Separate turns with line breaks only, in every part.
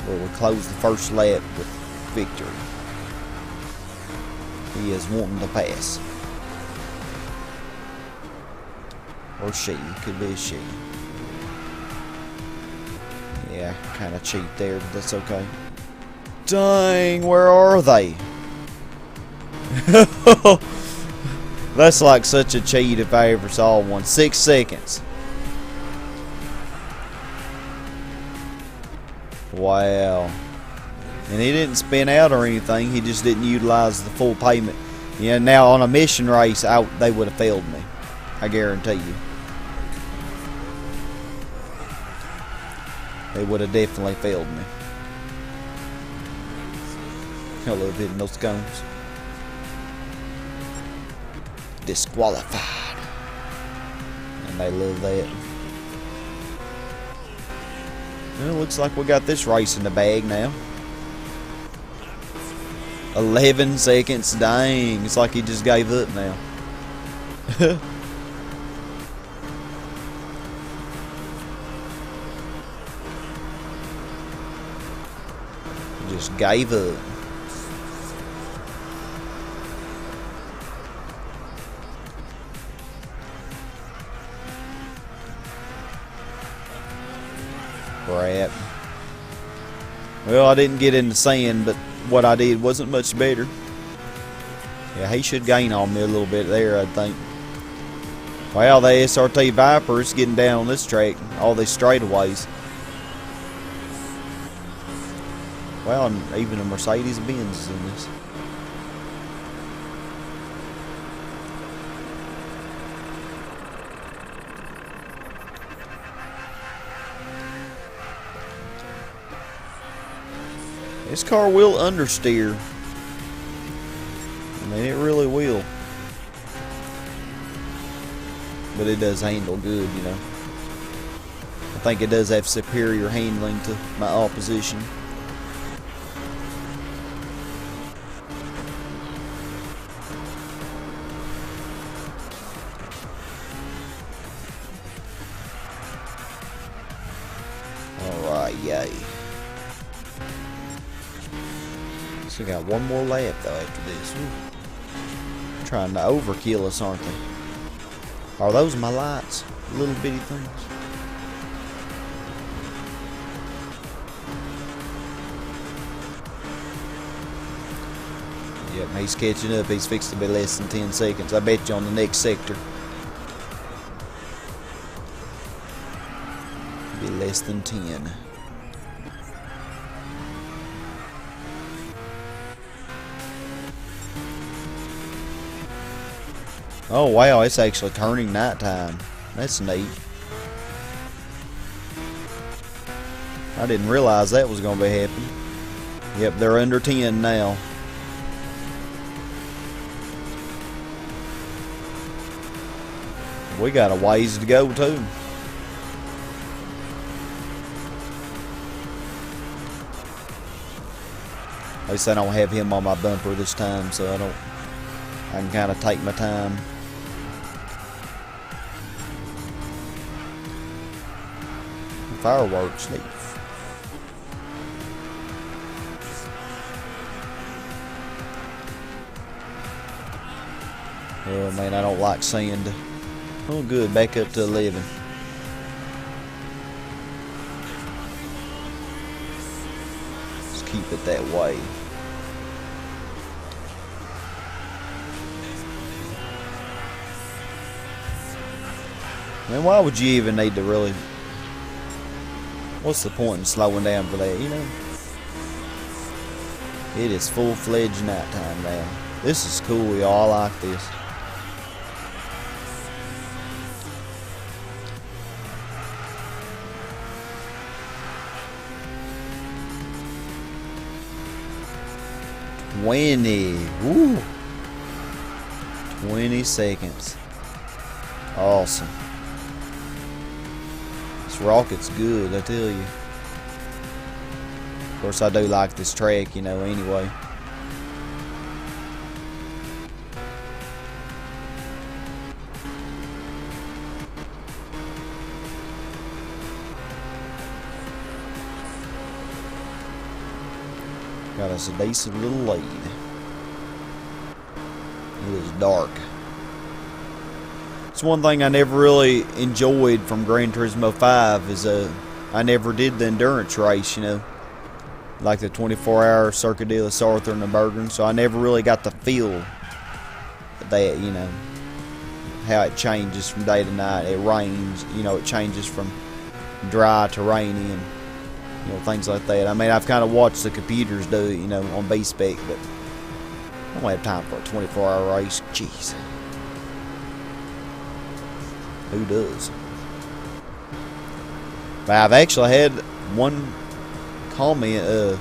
where we close the first lap with victory. He is wanting to pass. Or she. Could be a she. Yeah, kind of cheat there, but that's okay. Dang, where are they? That's like such a cheat if I ever saw one. 6 seconds. Wow. And he didn't spin out or anything. He just didn't utilize the full payment. Yeah, now on a mission race, they would have failed me. I guarantee you. They would have definitely failed me. I love hitting those cones. Disqualified. And they love that. Well, looks like we got this race in the bag now. 11 seconds. Dang. It's like he just gave up now. Just gave up. Crap. Well, I didn't get in the sand, but what I did wasn't much better. Yeah, he should gain on me a little bit there, I think. Wow, the SRT Viper is getting down on this track. All these straightaways. Wow, and even a Mercedes-Benz is in this. This car will understeer. I mean, it really will. But it does handle good, you know. I think it does have superior handling to my opposition. Alright, yay. We got one more lap though after this. Ooh. Trying to overkill us, aren't they? Are those my lights? Little bitty things. Yep, he's catching up. He's fixed to be less than 10 seconds. I bet you on the next sector. Be less than 10. Oh wow, it's actually turning nighttime. That's neat. I didn't realize that was going to be happening. Yep, they're under 10 now. We got a ways to go too. At least I don't have him on my bumper this time, so I can kind of take my time. Fireworks leave. Oh man, I don't like sand. Oh good, back up to 11. Just keep it that way. Man, why would you even need to really... What's the point in slowing down for that, you know? It is full-fledged nighttime now. This is cool, y'all. I like this. Woo! 20 seconds. Awesome. This rocket's good, I tell you. Of course, I do like this track, you know, anyway. Got us a decent little lead. It is dark. It's one thing I never really enjoyed from Gran Turismo 5 is I never did the endurance race, you know, like the 24-hour Circuit de la Sarthe and the Bergen, so I never really got to feel that, you know, how it changes from day to night. It rains, you know, it changes from dry to rainy and, you know, things like that. I mean, I've kind of watched the computers do it, you know, on B-Spec, but I don't have time for a 24-hour race. Jeez. Who does? But I've actually had one comment,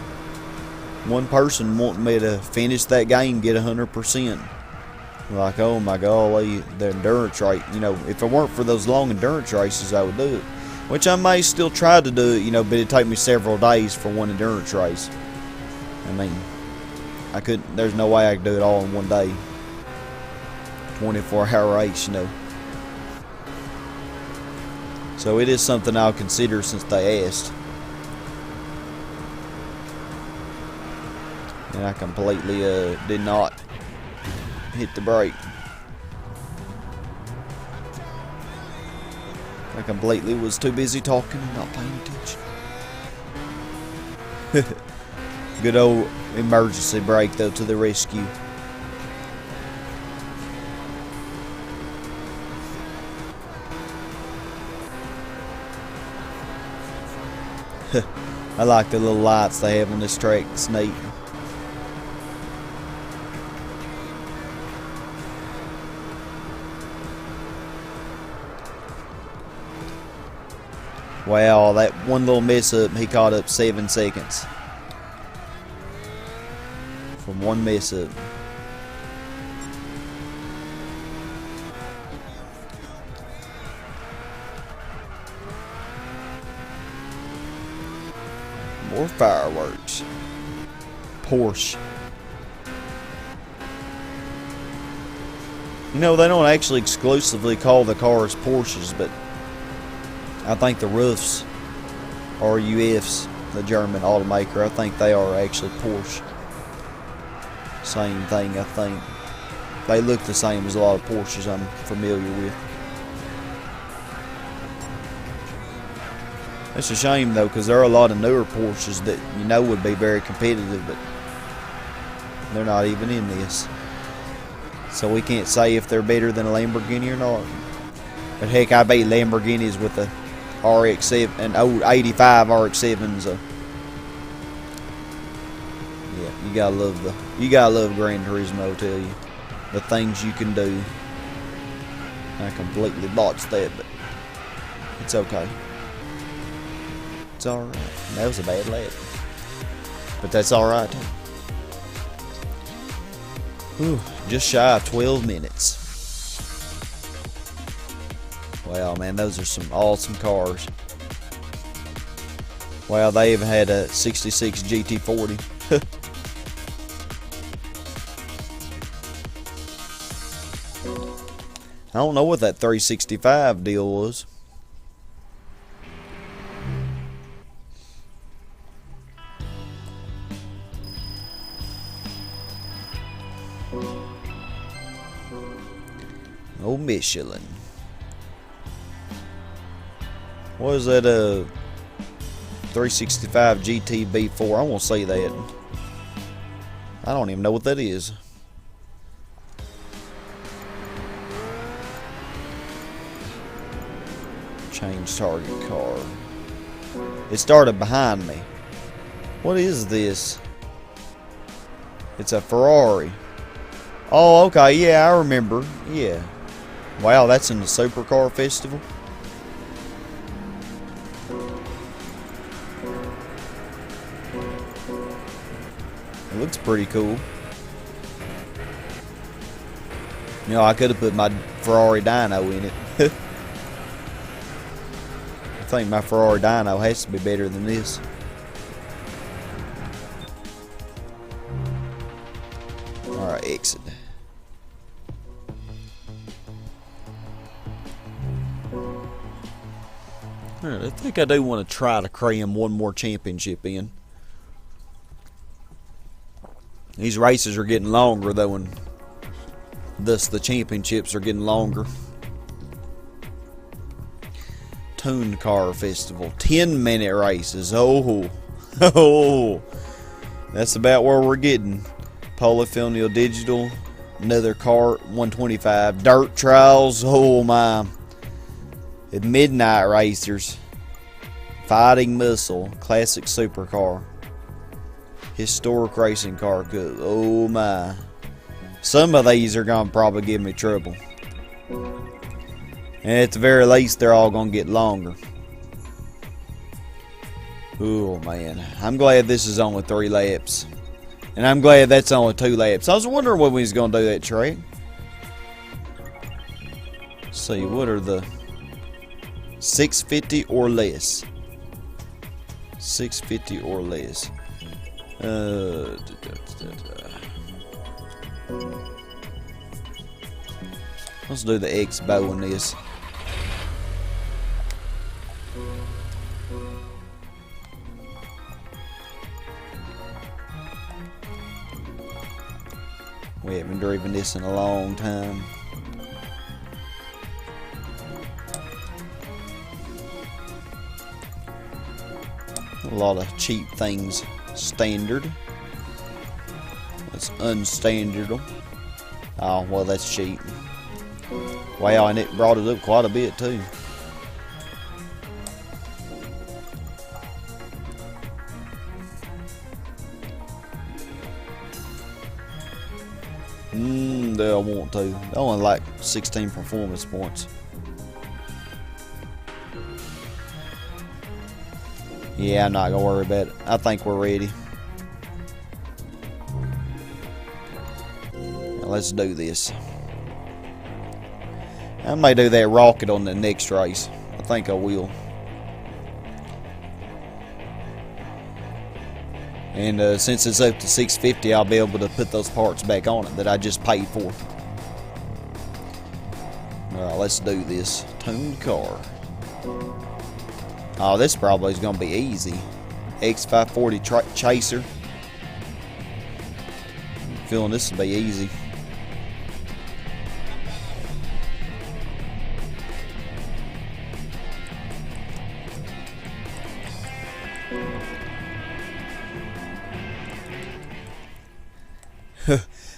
one person wanting me to finish that game, get 100%. Like, oh my golly, the endurance rate. You know, if it weren't for those long endurance races, I would do it. Which I may still try to do it, you know, but it'd take me several days for one endurance race. I mean, I couldn't, there's no way I could do it all in one day. 24-hour race, you know. So it is something I'll consider since they asked. And I completely did not hit the brake. I completely was too busy talking and not paying attention. Good old emergency brake though, to the rescue. I like the little lights they have on this track. It's neat. Wow, that one little mess up, he caught up 7 seconds. From one mess up. More fireworks. Porsche. You know, they don't actually exclusively call the cars Porsches, but I think the Ruffs, RUFs, the German automaker, I think they are actually Porsche. Same thing, I think. They look the same as a lot of Porsches I'm familiar with. It's a shame though, because there are a lot of newer Porsches that you know would be very competitive, but they're not even in this. So we can't say if they're better than a Lamborghini or not. But heck, I beat Lamborghinis with a RX-7, an old 85 RX-7s. Yeah, you gotta love Gran Turismo. I tell you, the things you can do. I completely botched that, but it's okay. It's all right. That was a bad lap, but that's all right. Whew, just shy of 12 minutes. Wow, man, those are some awesome cars. Wow, they even had a 66 GT40. I don't know what that 365 deal was. Old Michelin. What is that, 365 GTB4? I won't say that. I don't even know what that is. Change target car. It started behind me. What is this? It's a Ferrari. Oh, okay, yeah, I remember. Yeah. Wow, that's in the Supercar Festival. It looks pretty cool. You know, I could have put my Ferrari dyno in it. I think my Ferrari dyno has to be better than this. Alright, exit. Alright, I think I do want to try to cram one more championship in. These races are getting longer, though, and thus the championships are getting longer. Tuned Car Festival, 10-minute races. Oh, that's about where we're getting. Polyphonial Digital, another car, 125. Dirt Trials, oh my. Midnight Racers, Fighting Missile, Classic Supercar, Historic Racing Car Cup. Oh my. Some of these are going to probably give me trouble. And at the very least, they're all going to get longer. Oh man. I'm glad this is only 3 laps. And I'm glad that's only 2 laps. I was wondering when we was going to do that track. Let's see, what are the 650 or less? 650 or less. Let's do the XBOW on this. We haven't driven this in a long time. A lot of cheap things. Standard. That's unstandard. Oh, well, that's cheap. Wow, and it brought it up quite a bit, too. They'll want to. They only like 16 performance points. Yeah, I'm not going to worry about it. I think we're ready. Now let's do this. I may do that rocket on the next race. I think I will. And since it's up to 650, I'll be able to put those parts back on it that I just paid for. Alright, let's do this. Tuned car. Oh, this probably is going to be easy. X540 Chaser. I'm feeling this will be easy.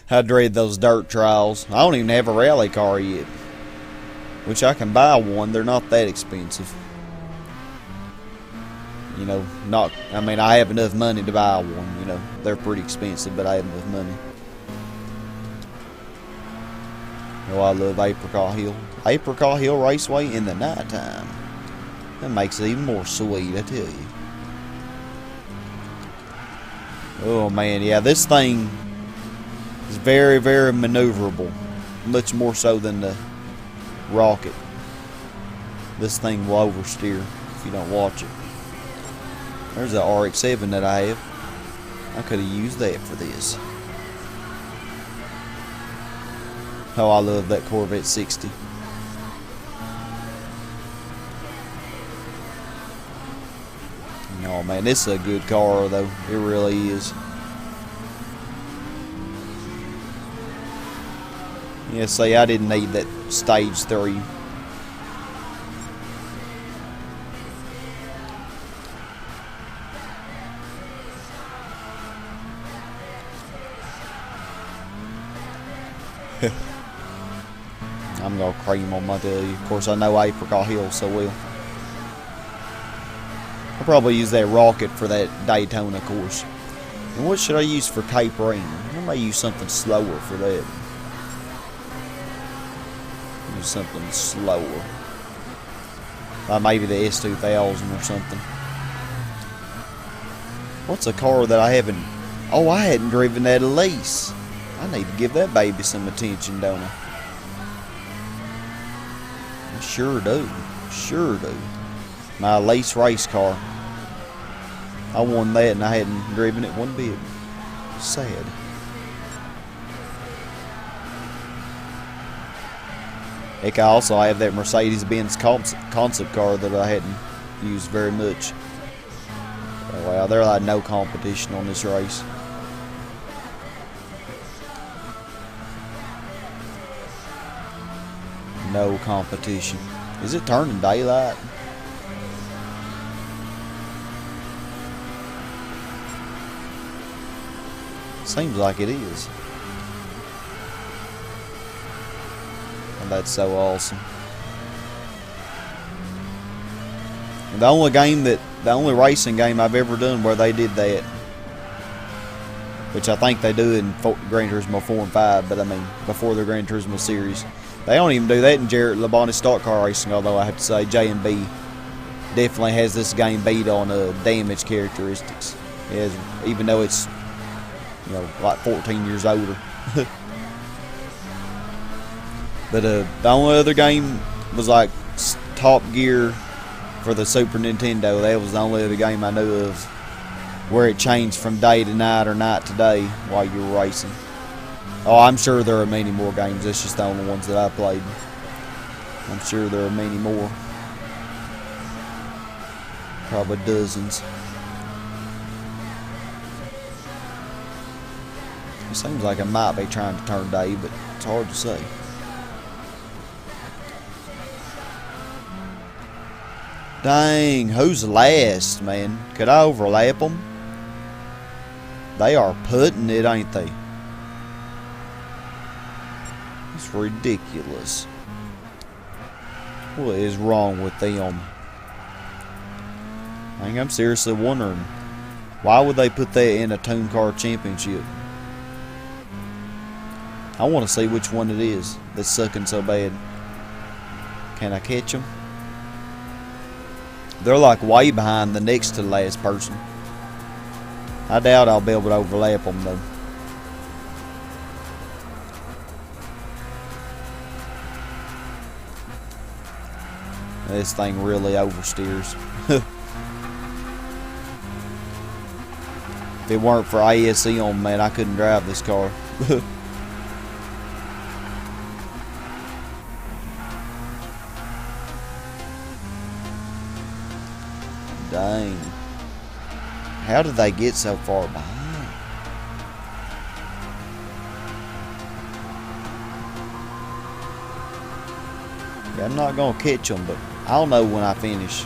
I dread those dirt trials. I don't even have a rally car yet. Which I can buy one. They're not that expensive. You know, I have enough money to buy one, you know. They're pretty expensive, but I have enough money. Oh, I love Apricot Hill. Apricot Hill Raceway in the nighttime. That makes it even more sweet, I tell you. Oh, man, yeah, this thing is very, very maneuverable. Much more so than the Rocket. This thing will oversteer if you don't watch it. There's the RX-7 that I have. I could have used that for this. Oh, I love that Corvette 60. Oh man, this is a good car though. It really is. Yeah, see, I didn't need that stage 3. I'm gonna cream on my daily. Of course, I know Apricot Hill so well. I'll probably use that Rocket for that Daytona course. And what should I use for Cape Ring? I might use something slower for that. Use something slower. Maybe the S2000 or something. What's a car that I haven't... Oh, I hadn't driven that Elise. I need to give that baby some attention, don't I? I sure do. Sure do. My Elise race car. I won that and I hadn't driven it one bit. Sad. Heck, I also have that Mercedes-Benz concept car that I hadn't used very much. Oh, wow, there's like no competition on this race. No competition. Is it turning daylight? Seems like it is. And that's so awesome. And the only racing game I've ever done where they did that, which I think they do in Gran Turismo 4 and 5, but I mean before the Gran Turismo series. They don't even do that in Jarrett Labonte's stock car racing, although I have to say J&B definitely has this game beat on damage characteristics. Even though it's, you know, like 14 years older. But the only other game was like Top Gear for the Super Nintendo. That was the only other game I knew of where it changed from day to night or night to day while you were racing. Oh, I'm sure there are many more games. That's just the only ones that I played. I'm sure there are many more. Probably dozens. It seems like I might be trying to turn day, but it's hard to say. Dang, who's last, man? Could I overlap them? They are putting it, ain't they? It's ridiculous. What is wrong with them? I think I'm seriously wondering, why would they put that in a Toon Car Championship? I want to see which one it is that's sucking so bad. Can I catch them? They're like way behind the next to the last person. I doubt I'll be able to overlap them though. This thing really oversteers. If it weren't for ASM, man, I couldn't drive this car. Dang. How did they get so far behind? Yeah, I'm not going to catch them, but I'll know when I finish.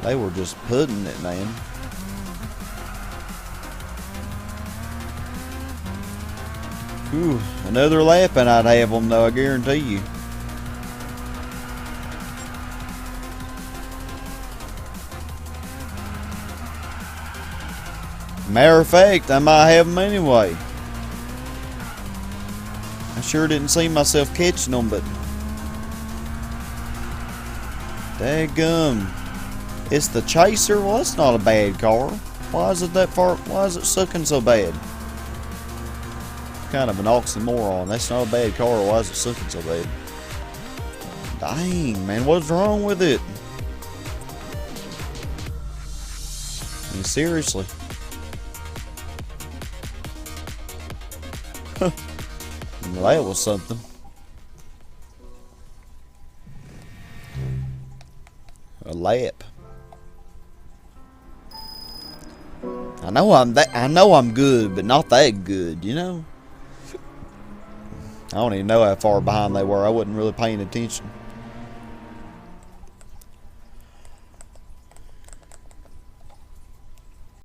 They were just putting it, man. Whew, another lap and I'd have them, though, I guarantee you. Matter of fact, I might have them anyway. I sure didn't see myself catching them, but daggum. It's the Chaser? Well, that's not a bad car. Why is it that far? Why is it sucking so bad? Kind of an oxymoron. That's not a bad car. Why is it sucking so bad? Dang, man, what's wrong with it? I mean, seriously. Well, that was something. A lap. I know I'm good, but not that good, you know? I don't even know how far behind they were. I wasn't really paying attention.